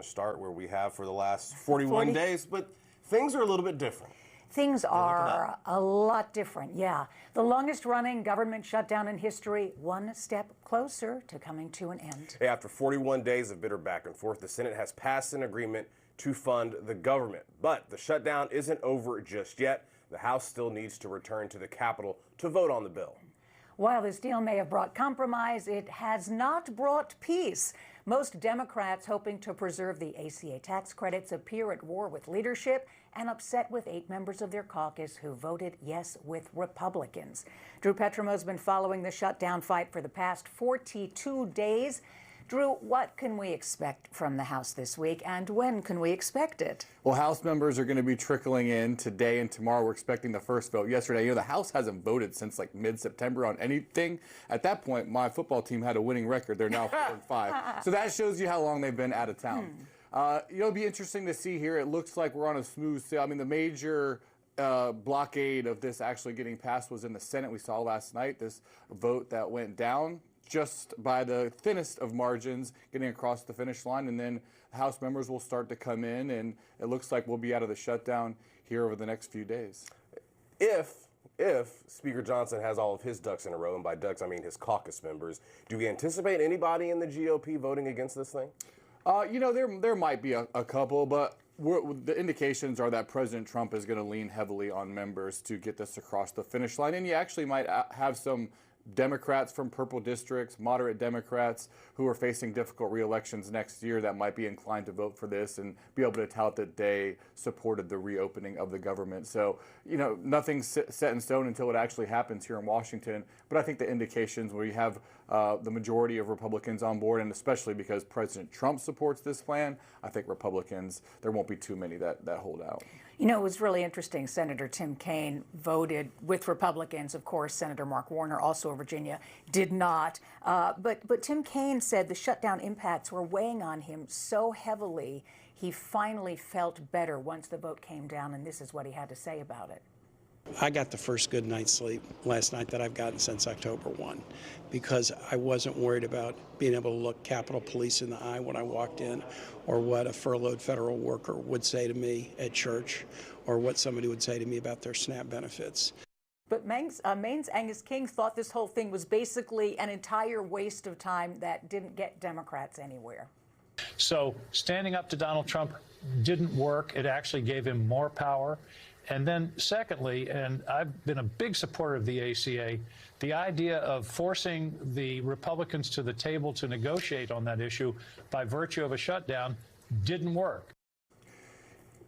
to start where we have for the last 41 days, but things are a little bit different. Things are a lot different, yeah. The longest running government shutdown in history, one step closer to coming to an end. Hey, after 41 days of bitter back and forth, the Senate has passed an agreement to fund the government. But the shutdown isn't over just yet. The House still needs to return to the Capitol to vote on the bill. While this deal may have brought compromise, it has not brought peace. Most Democrats hoping to preserve the ACA tax credits appear at war with leadership and upset with 8 members of their caucus who voted yes with Republicans. Drew Petromo's been following the shutdown fight for the past 42 days. Drew, what can we expect from the House this week, and when can we expect it? Well, House members are going to be trickling in today and tomorrow. We're expecting the first vote yesterday. The House hasn't voted since like mid-September on anything. At that point, my football team had a winning record. They're now 4-5. So that shows you how long they've been out of town. It'll be interesting to see here. It looks like we're on a smooth sail. I mean, the major blockade of this actually getting passed was in the Senate. We saw last night this vote that went down just by the thinnest of margins, getting across the finish line, and then House members will start to come in, and it looks like we'll be out of the shutdown here over the next few days. If Speaker Johnson has all of his ducks in a row, and by ducks I mean his caucus members, do we anticipate anybody in the GOP voting against this thing? There might be a couple, but the indications are that President Trump is going to lean heavily on members to get this across the finish line, and you actually might have some Democrats from purple districts, moderate Democrats who are facing difficult re-elections next year that might be inclined to vote for this and be able to tout that they supported the reopening of the government. So, nothing's set in stone until it actually happens here in Washington. But I think the indications where you have the majority of Republicans on board, and especially because President Trump supports this plan, I think Republicans, there won't be too many that hold out. It was really interesting. Senator Tim Kaine voted with Republicans. Of course, Senator Mark Warner, also of Virginia, did not. But Tim Kaine said the shutdown impacts were weighing on him so heavily, he finally felt better once the vote came down, and this is what he had to say about it. I got the first good night's sleep last night that I've gotten since October 1 because I wasn't worried about being able to look Capitol Police in the eye when I walked in, or what a furloughed federal worker would say to me at church, or what somebody would say to me about their SNAP benefits. But Maine's Angus King thought this whole thing was basically an entire waste of time that didn't get Democrats anywhere. So standing up to Donald Trump didn't work. It actually gave him more power. And then secondly, and I've been a big supporter of the ACA, the idea of forcing the Republicans to the table to negotiate on that issue by virtue of a shutdown didn't work.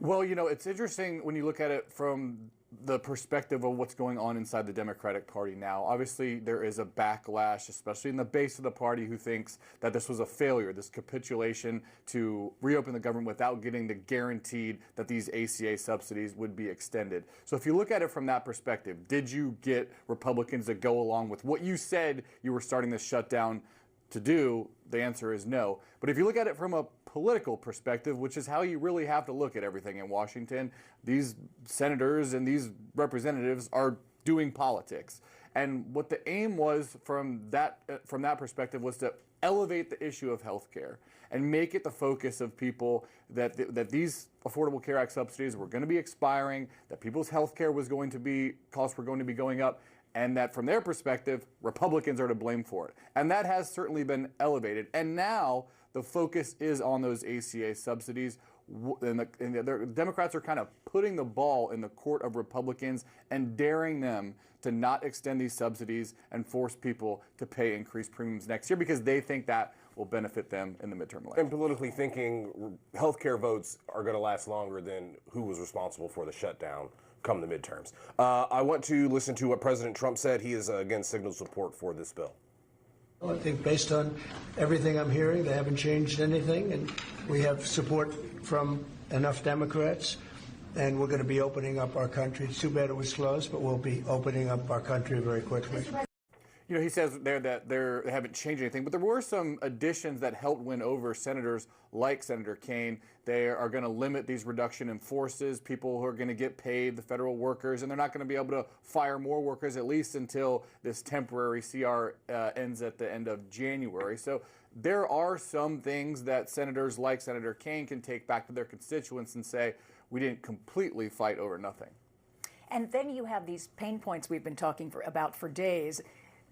Well, it's interesting when you look at it from the perspective of what's going on inside the Democratic Party now. Obviously, there is a backlash, especially in the base of the party, who thinks that this was a failure, this capitulation to reopen the government without getting the guaranteed that these ACA subsidies would be extended. So if you look at it from that perspective, did you get Republicans to go along with what you said you were starting this shutdown to do? The answer is no. But if you look at it from a political perspective, which is how you really have to look at everything in Washington, these senators and these representatives are doing politics. And what the aim was from that perspective was to elevate the issue of health care and make it the focus of people that these Affordable Care Act subsidies were going to be expiring, that people's health care costs were going to be going up, and that from their perspective, Republicans are to blame for it. And that has certainly been elevated. And now the focus is on those ACA subsidies. And the Democrats are kind of putting the ball in the court of Republicans and daring them to not extend these subsidies and force people to pay increased premiums next year because they think that will benefit them in the midterm election. And politically thinking, healthcare votes are going to last longer than who was responsible for the shutdown come the midterms. I want to listen to what President Trump said. He has, again, signaled support for this bill. Well, I think based on everything I'm hearing, they haven't changed anything, and we have support from enough Democrats, and we're going to be opening up our country. It's too bad it was closed, but we'll be opening up our country very quickly. He says there that they haven't changed anything, but there were some additions that helped win over senators like Senator Kaine. They are going to limit these reduction in forces, people who are going to get paid, the federal workers, and they're not going to be able to fire more workers, at least until this temporary CR ends at the end of January. So there are some things that senators like Senator Kaine can take back to their constituents and say, we didn't completely fight over nothing. And then you have these pain points we've been talking about for days.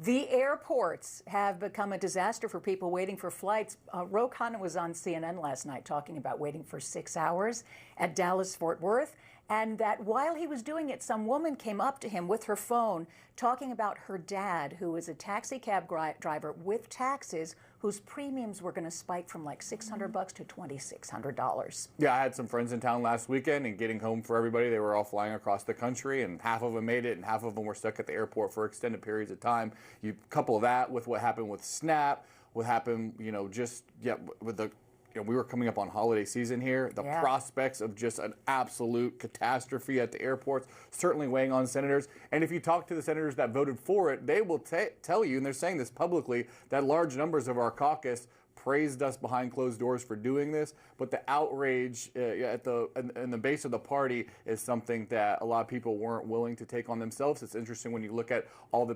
The airports have become a disaster for people waiting for flights. Ro Khanna was on CNN last night talking about waiting for 6 hours at Dallas-Fort Worth, and that while he was doing it, some woman came up to him with her phone talking about her dad, who is a taxi cab driver with taxes, whose premiums were going to spike from like $600 to $2,600. Yeah, I had some friends in town last weekend, and getting home for everybody, they were all flying across the country, and half of them made it, and half of them were stuck at the airport for extended periods of time. You couple that with what happened with SNAP, what happened, with the we were coming up on holiday season here. The prospects of just an absolute catastrophe at the airports certainly weighing on senators. And if you talk to the senators that voted for it, they will tell you, and they're saying this publicly, that large numbers of our caucus praised us behind closed doors for doing this, but the outrage in the base of the party is something that a lot of people weren't willing to take on themselves. It's interesting when you look at all the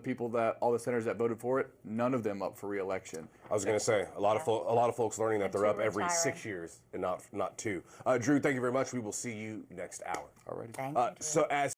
senators that voted for it, none of them up for re-election. I was going to say a lot of folks learning that they're up every 6 years and not 2. Drew, thank you very much. We will see you next hour. Alrighty. Thank you, Drew. So as